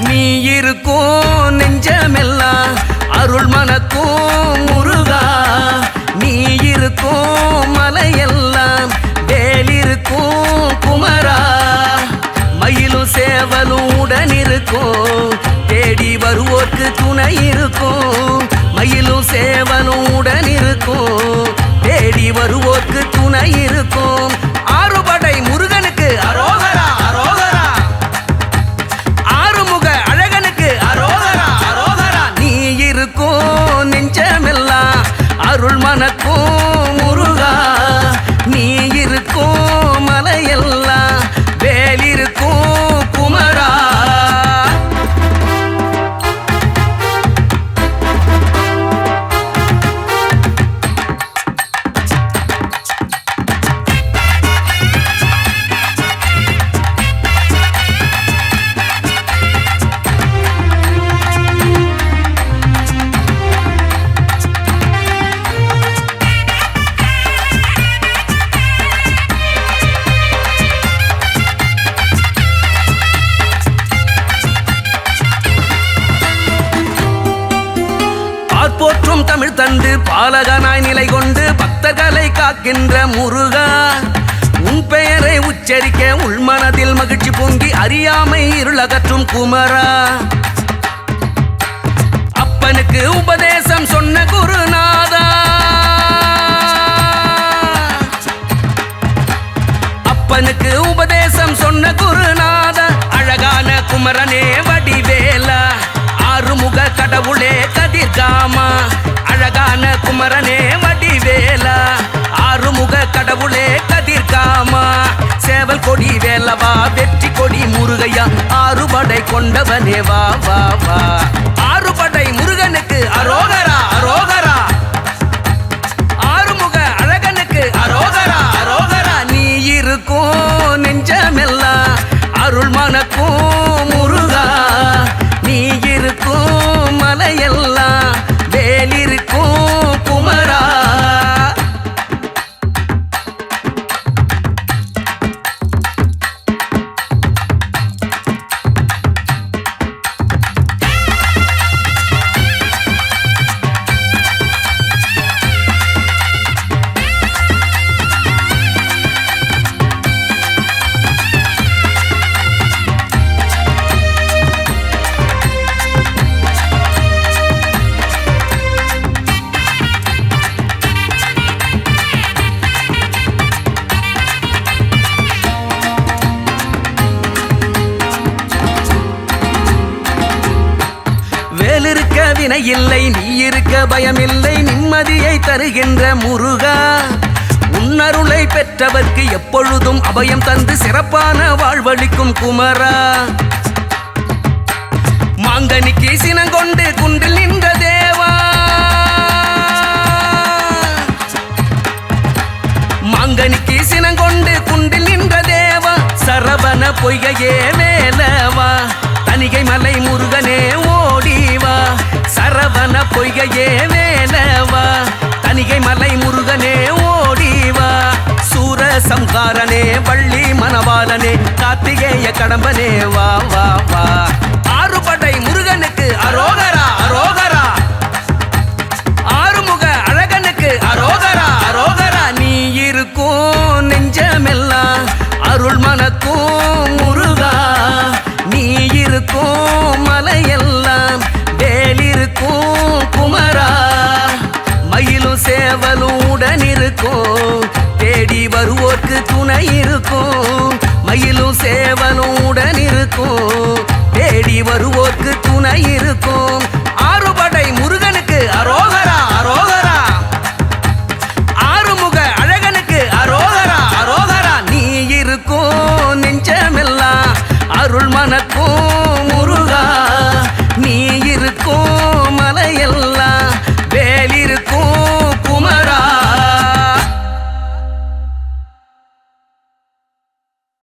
நீ இருக்கும் நெஞ்சமெல்லாம் அருள் மனக்கும் முருகா. நீ இருக்கும் மலையெல்லாம் வேலிருக்கும் குமரா. மயிலும் சேவலும் உடன் இருக்கும் தேடி வருவோர்க்கு துணை இருக்கும். மயிலும் சேவலும் உடன் இருக்கும் தேடி வருவோர்க்கு துணை இருக்கும். ஆறுபடை முருகனுக்கு அரோகரா அரோகரா. ஆறுமுக அழகனுக்கு அரோகரா அரோகரா. நீ இருக்கும் நெஞ்சமெல்லாம் அருள் மனக்கும் முருகா. நீ இருக்கும் மலையெல்லாம் வேலிருக்கும் குமரா. போற்றும் தமிழ் தந்து பாலகனாய் நிலை கொண்டு பக்தர்களை காக்கின்ற முருகா. உன் பெயரை உச்சரிக்க உள்மனதில் மகிழ்ச்சி பொங்கி அறியாமை இருளகற்றும் குமரா. அப்பனுக்கு உபதேசம் சொன்ன குருநாதா. அப்பனுக்கு உபதேசம் சொன்ன குருநாதா. அழகான குமரனே வடிவேலா. ஆறுமுக கடவுளே கதிர்காமா. அழகான குமரனே வடிவேலா. ஆறுமுக கடவுளே கதிர்காமா. சேவல் கொடி வேலவா வெற்றி கொடி முருகையா. ஆறுபடை கொண்டவனே வா வா வா. ஆறுபடை முருகனுக்கு அரோகரா அரோகரா. ஆறுமுக அழகனுக்கு அரோகரா அரோகரா. நீ இருக்கும் நெஞ்சமெல்லாம் அருள் மனக்கும் முருகா. நீ இருக்கும் மலையெல்லாம் வேலிருக்கும் குமரா. வேலிருக்க வினை இல்லை நீ இருக்க பயமில்லை நிம்மதியை தருகின்ற முருகா. உன்னருளை பெற்றவர்க்கு எப்பொழுதும் அபயம் தந்து சிறப்பான வாழ்வளிக்கும் குமரா. மாங்கனிக்கு சினங்கொண்டு குன்றில் நின்ற தேவா. மாங்கனிக்கு சினங்கொண்டு குன்றில் நின்ற தேவா. சரவண பொய்கையே மேலவா. தணிகை மலை முருகனே ஓடிவா. சரவண பொய்கையே மேலவா. தணிகை மலை முருகனே ஓடிவா. சூர சம்ஹாரனே வள்ளி மணவாளனே கார்த்திகேய கடம்பனே வா வா வா. ஆறுபடை முருகனுக்கு அரோகரா அரோகரா. ஆறுமுக அழகனுக்கு அரோகரா அரோகரா. நீ இருக்கும் நெஞ்சமெல்லாம் அருள் மனக்கும் முருகா. நீ இருக்கும் மலையெல்லாம் வேலிருக்கும் குமரா. மயிலும் சேவலும் உடன் இருக்கும் தேடி வருவோர்க்கு துணை இருக்கும். மயிலும் சேவலும் உடன் இருக்கும் தேடி வருவோர்க்கு துணை இருக்கும். ஆறுபடை முருகனுக்கு அரோகரா அரோகரா. ஆறுமுக அழகனுக்கு அரோகரா அரோகரா. நீ இருக்கும் நெஞ்சமெல்லாம் அருள் மனக்கும்